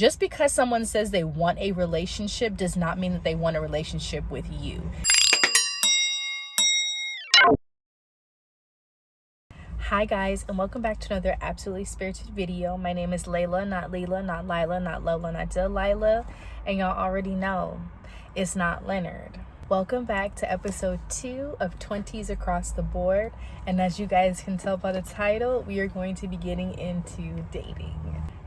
Just because someone says they want a relationship does not mean that they want a relationship with you. Hi guys, and welcome back to another absolutely spirited video. My name is Layla, not Leela, not Lila, not Lola, not Delilah, and y'all already know it's not Leonard. Welcome back to episode 2 of Twenties Across the Board, and as you guys can tell by the title, we are going to be getting into dating.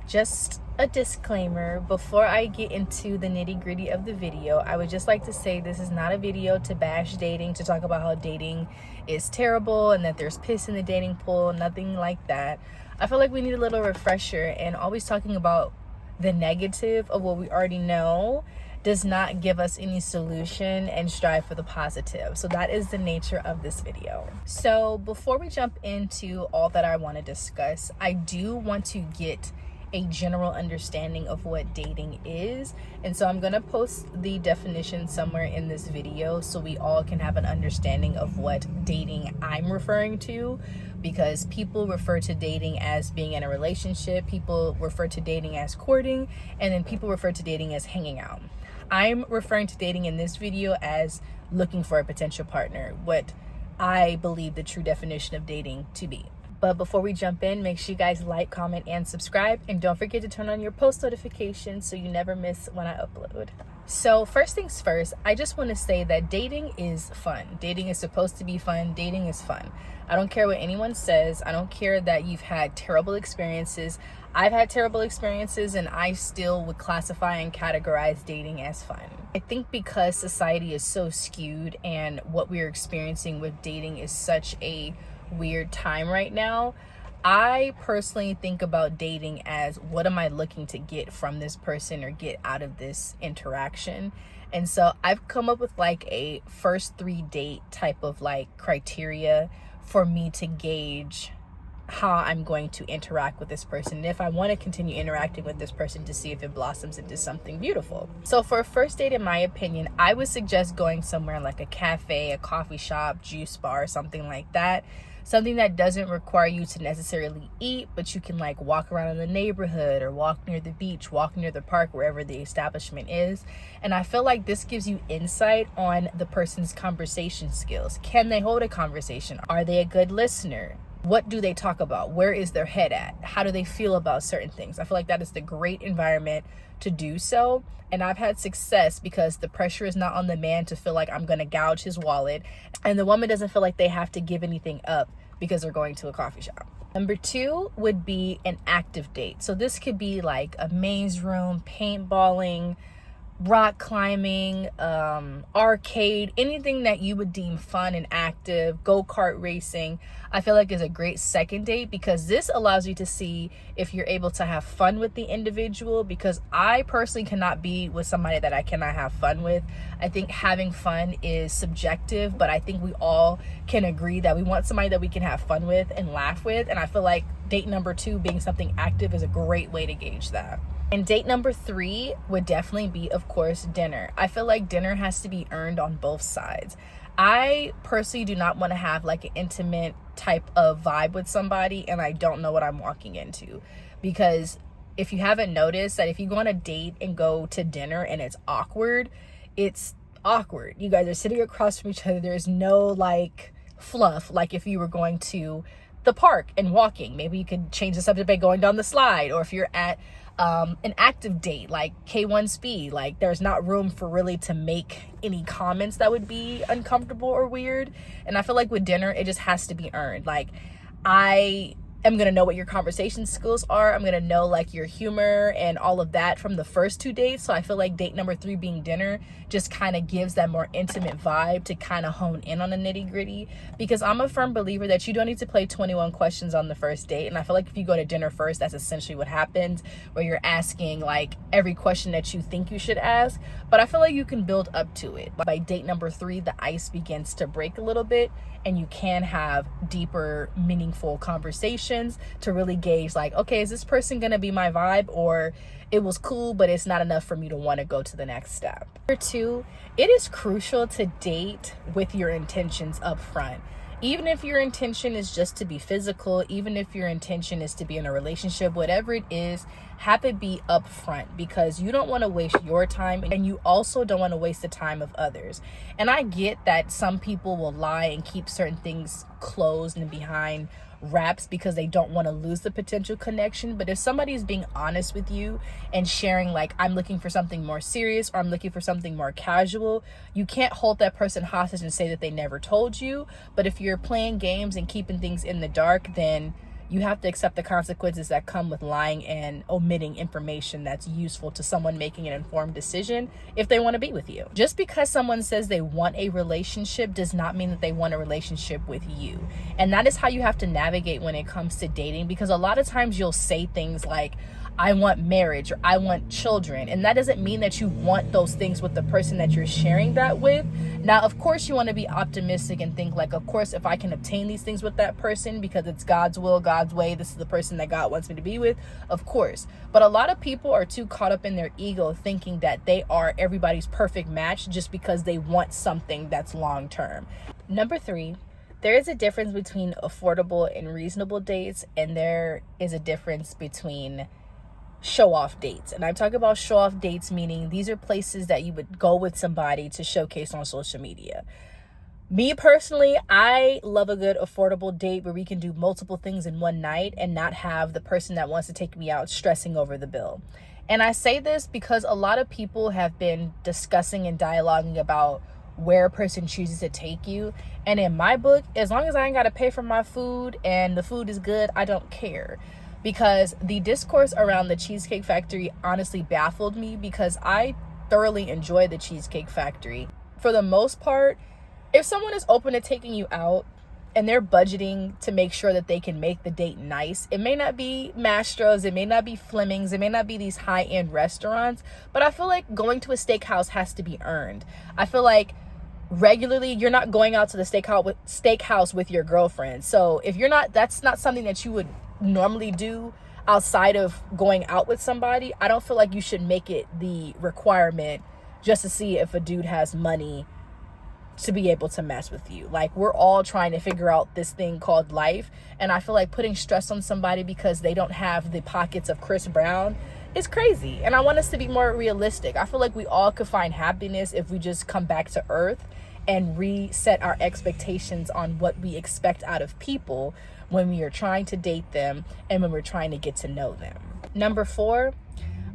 Just a disclaimer, before I get into the nitty-gritty of the video, I would just like to say this is not a video to bash dating, to talk about how dating is terrible and that there's piss in the dating pool, nothing like that. I feel like we need a little refresher, and always talking about the negative of what we already know does not give us any solution and strive for the positive. So that is the nature of this video. So before we jump into all that I want to discuss, I do want to get a general understanding of what dating is, and so I'm gonna post the definition somewhere in this video so we all can have an understanding of what dating I'm referring to, because people refer to dating as being in a relationship, people refer to dating as courting, and then people refer to dating as hanging out. I'm referring to dating in this video as looking for a potential partner, what I believe the true definition of dating to be. But before we jump in, make sure you guys like, comment, and subscribe. And don't forget to turn on your post notifications so you never miss when I upload. So first things first, I just want to say that dating is fun. Dating is supposed to be fun. Dating is fun. I don't care what anyone says. I don't care that you've had terrible experiences. I've had terrible experiences, and I still would classify and categorize dating as fun. I think because society is so skewed and what we're experiencing with dating is such a weird time right now, I personally think about dating as, what am I looking to get from this person or get out of this interaction? And so I've come up with like a first 3 date type of like criteria for me to gauge how I'm going to interact with this person, and if I want to continue interacting with this person to see if it blossoms into something beautiful. So for a first date, in my opinion, I would suggest going somewhere like a cafe, a coffee shop, juice bar, something like that. Something that doesn't require you to necessarily eat, but you can like walk around in the neighborhood or walk near the beach, walk near the park, wherever the establishment is. And I feel like this gives you insight on the person's conversation skills. Can they hold a conversation? Are they a good listener? What do they talk about? Where is their head at? How do they feel about certain things? I feel like that is the great environment to do so. And I've had success because the pressure is not on the man to feel like I'm going to gouge his wallet, and the woman doesn't feel like they have to give anything up because they're going to a coffee shop. Number 2 would be an active date. So this could be like a maze room, paintballing, rock climbing, arcade, anything that you would deem fun and active, go-kart racing. I feel like is a great second date, because this allows you to see if you're able to have fun with the individual, because I personally cannot be with somebody that I cannot have fun with. I think having fun is subjective, but I think we all can agree that we want somebody that we can have fun with and laugh with, and I feel like date number 2 being something active is a great way to gauge that. And date number 3 would definitely be, of course, dinner. I feel like dinner has to be earned on both sides. I personally do not want to have like an intimate type of vibe with somebody and I don't know what I'm walking into. Because if you haven't noticed that if you go on a date and go to dinner and it's awkward, it's awkward. You guys are sitting across from each other. There's no like fluff like if you were going to the park and walking. Maybe you could change the subject by going down the slide, or if you're at an active date like K1 speed, like there's not room for really to make any comments that would be uncomfortable or weird. And I feel like with dinner, it just has to be earned. Like I am going to know what your conversation skills are. I'm going to know like your humor and all of that from the first 2 dates. So I feel like date number 3 being dinner just kind of gives that more intimate vibe to kind of hone in on the nitty gritty, because I'm a firm believer that you don't need to play 21 questions on the first date. And I feel like if you go to dinner first, that's essentially what happens, where you're asking like every question that you think you should ask. But I feel like you can build up to it. By date number 3, the ice begins to break a little bit, and you can have deeper, meaningful conversations to really gauge like, okay, is this person gonna be my vibe, or it was cool, but it's not enough for me to want to go to the next step. Number 2, it is crucial to date with your intentions up front. Even if your intention is just to be physical, even if your intention is to be in a relationship, whatever it is, have it be upfront, because you don't want to waste your time and you also don't want to waste the time of others. And I get that some people will lie and keep certain things closed and behind wraps because they don't want to lose the potential connection. But if somebody's being honest with you and sharing, like, I'm looking for something more serious or I'm looking for something more casual, you can't hold that person hostage and say that they never told you. But if you're playing games and keeping things in the dark, then you have to accept the consequences that come with lying and omitting information that's useful to someone making an informed decision if they want to be with you. Just because someone says they want a relationship does not mean that they want a relationship with you. And that is how you have to navigate when it comes to dating, because a lot of times you'll say things like, I want marriage or I want children. And that doesn't mean that you want those things with the person that you're sharing that with. Now, of course, you want to be optimistic and think like, of course, if I can obtain these things with that person because it's God's will, God's way, this is the person that God wants me to be with, of course. But a lot of people are too caught up in their ego thinking that they are everybody's perfect match just because they want something that's long term. Number 3. There is a difference between affordable and reasonable dates, and there is a difference between show-off dates. And I'm talking about show-off dates, meaning these are places that you would go with somebody to showcase on social media. Me personally, I love a good affordable date where we can do multiple things in one night and not have the person that wants to take me out stressing over the bill. And I say this because a lot of people have been discussing and dialoguing about where a person chooses to take you. And in my book, as long as I ain't got to pay for my food and the food is good, I don't care. Because the discourse around the Cheesecake Factory honestly baffled me, because I thoroughly enjoy the Cheesecake Factory. For the most part, if someone is open to taking you out and they're budgeting to make sure that they can make the date nice, it may not be Mastro's, it may not be Fleming's, it may not be these high-end restaurants, but I feel like going to a steakhouse has to be earned. I feel like regularly you're not going out to the steakhouse with your girlfriend. So if you're not, that's not something that you would normally do outside of going out with somebody. I don't feel like you should make it the requirement just to see if a dude has money to be able to mess with you. Like, we're all trying to figure out this thing called life, and I feel like putting stress on somebody because they don't have the pockets of Chris Brown is crazy. And I want us to be more realistic. I feel like we all could find happiness if we just come back to earth and reset our expectations on what we expect out of people when we are trying to date them and when we're trying to get to know them. Number 4,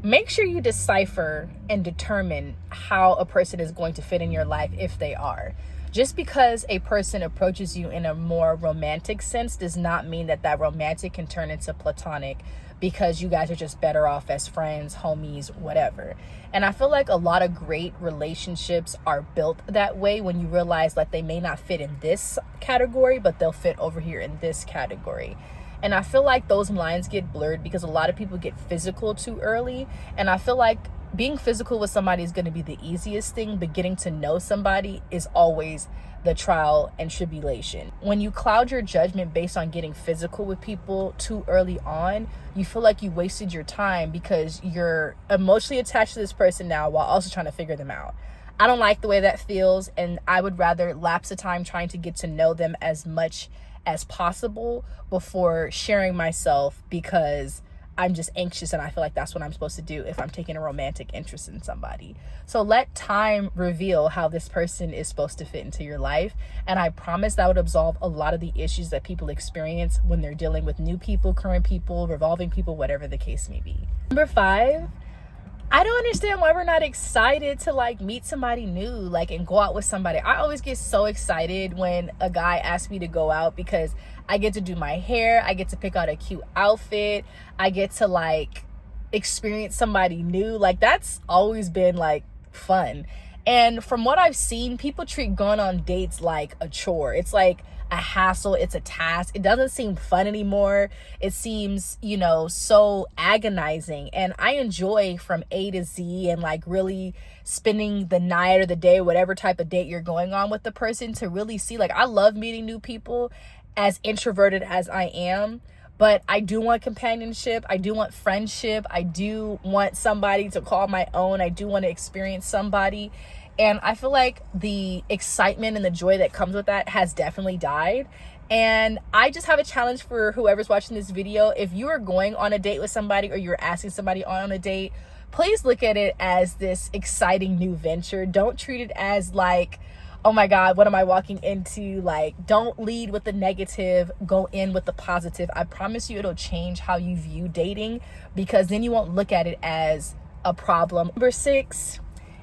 make sure you decipher and determine how a person is going to fit in your life if they are. Just because a person approaches you in a more romantic sense does not mean that that romantic can turn into platonic, because you guys are just better off as friends, homies, whatever. And I feel like a lot of great relationships are built that way, when you realize that they may not fit in this category, but they'll fit over here in this category. And I feel like those lines get blurred because a lot of people get physical too early. And I feel like being physical with somebody is going to be the easiest thing, but getting to know somebody is always the trial and tribulation. When you cloud your judgment based on getting physical with people too early on, you feel like you wasted your time because you're emotionally attached to this person now while also trying to figure them out. I don't like the way that feels, and I would rather lapse the time trying to get to know them as much as possible before sharing myself, because I'm just anxious and I feel like that's what I'm supposed to do if I'm taking a romantic interest in somebody. So let time reveal how this person is supposed to fit into your life. And I promise that would absolve a lot of the issues that people experience when they're dealing with new people, current people, revolving people, whatever the case may be. Number 5, I don't understand why we're not excited to like meet somebody new, like, and go out with somebody. I always get so excited when a guy asks me to go out because I get to do my hair, I get to pick out a cute outfit, I get to like experience somebody new. Like, that's always been like fun. And from what I've seen, people treat going on dates like a chore. It's like a hassle, it's a task. It doesn't seem fun anymore. It seems, so agonizing. And I enjoy from A to Z and like really spending the night or the day, whatever type of date you're going on with the person, to really see, like, I love meeting new people, as introverted as I am. But I do want companionship. I do want friendship. I do want somebody to call my own. I do want to experience somebody. And I feel like the excitement and the joy that comes with that has definitely died. And I just have a challenge for whoever's watching this video. If you are going on a date with somebody or you're asking somebody on a date, please look at it as this exciting new venture. Don't treat it as like, oh my God, what am I walking into? Like, don't lead with the negative, go in with the positive. I promise you it'll change how you view dating, because then you won't look at it as a problem. Number 6,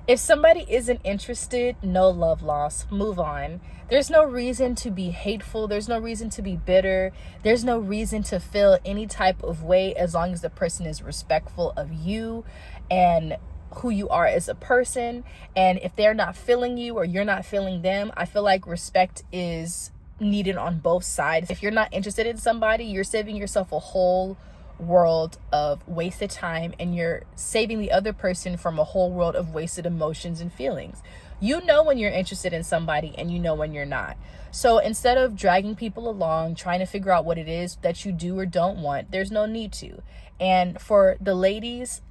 if somebody isn't interested, no love lost, move on. There's no reason to be hateful. There's no reason to be bitter. There's no reason to feel any type of way, as long as the person is respectful of you and who you are as a person. And if they're not feeling you or you're not feeling them, I feel like respect is needed on both sides. If you're not interested in somebody, you're saving yourself a whole world of wasted time, and you're saving the other person from a whole world of wasted emotions and feelings. You know when you're interested in somebody, and you know when you're not. So instead of dragging people along, trying to figure out what it is that you do or don't want, there's no need to. And for the ladies,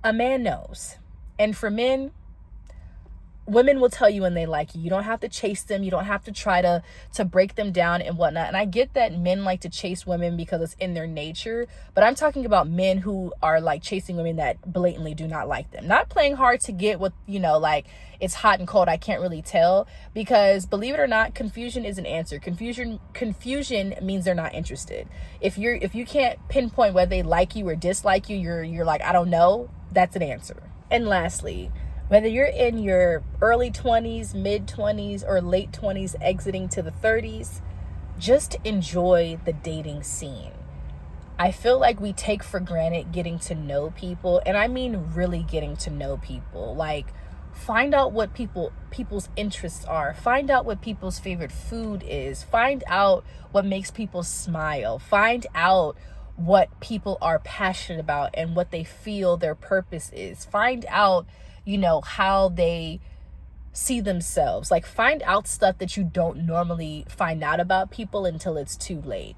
a man knows. And for men, women will tell you when they like you. You don't have to chase them. You don't have to try to break them down and whatnot. And I get that men like to chase women because it's in their nature. But I'm talking about men who are like chasing women that blatantly do not like them. Not playing hard to get with, like it's hot and cold, I can't really tell. Because believe it or not, confusion is an answer. Confusion means they're not interested. If you can't pinpoint whether they like you or dislike you, you're like, I don't know, that's an answer. And lastly, whether you're in your early 20s, mid 20s, or late 20s, exiting to the 30s, just enjoy the dating scene. I feel like we take for granted getting to know people, and I mean really getting to know people. Like, find out what people's interests are. Find out what people's favorite food is. Find out what makes people smile. Find out what people are passionate about and what they feel their purpose is. Find out how they see themselves. Like, find out stuff that you don't normally find out about people until it's too late,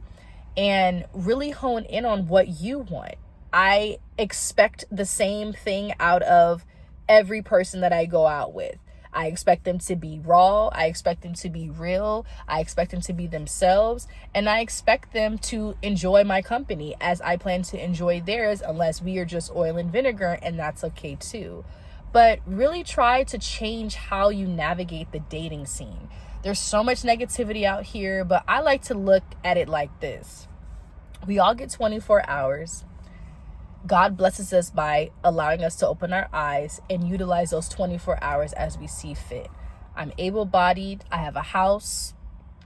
and really hone in on what you want. I expect the same thing out of every person that I go out with. I expect them to be raw. I expect them to be real. I expect them to be themselves. And I expect them to enjoy my company as I plan to enjoy theirs, unless we are just oil and vinegar, and that's okay too. But really try to change how you navigate the dating scene. There's so much negativity out here, but I like to look at it like this. We all get 24 hours. God blesses us by allowing us to open our eyes and utilize those 24 hours as we see fit. I'm able-bodied. I have a house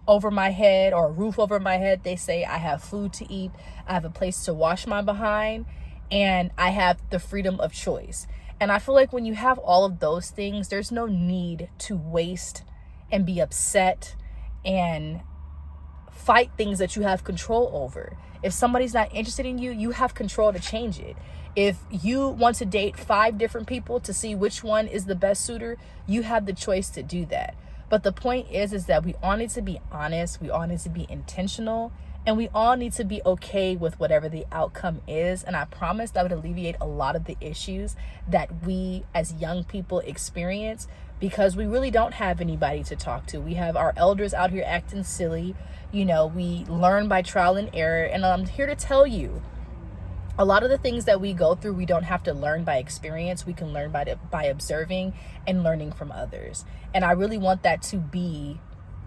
over my head, or a roof over my head. They say I have food to eat. I have a place to wash my behind, and I have the freedom of choice. And I feel like when you have all of those things, there's no need to waste and be upset and fight things that you have control over. If somebody's not interested in you, you have control to change it. If you want to date 5 different people to see which one is the best suitor, you have the choice to do that. But the point is that we all need to be honest. We all need to be intentional. And we all need to be okay with whatever the outcome is. And I promise that would alleviate a lot of the issues that we as young people experience, because we really don't have anybody to talk to. We have our elders out here acting silly. We learn by trial and error. And I'm here to tell you, a lot of the things that we go through, we don't have to learn by experience. We can learn by observing and learning from others. And I really want that to be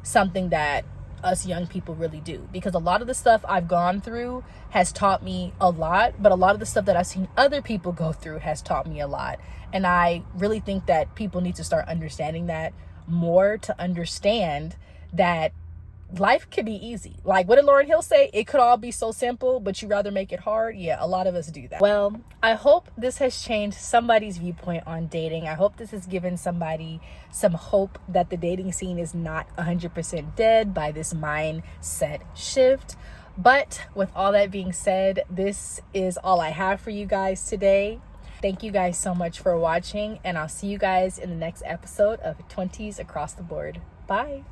something that us young people really do, because a lot of the stuff I've gone through has taught me a lot, but a lot of the stuff that I've seen other people go through has taught me a lot. And I really think that people need to start understanding that more, to understand that life could be easy. Like, what did Lauryn Hill say? It could all be so simple, but you rather make it hard. Yeah, a lot of us do that. Well, I hope this has changed somebody's viewpoint on dating. I hope this has given somebody some hope that the dating scene is not 100% dead by this mindset shift. But with all that being said, this is all I have for you guys today. Thank you guys so much for watching, and I'll see you guys in the next episode of 20s Across the Board. Bye.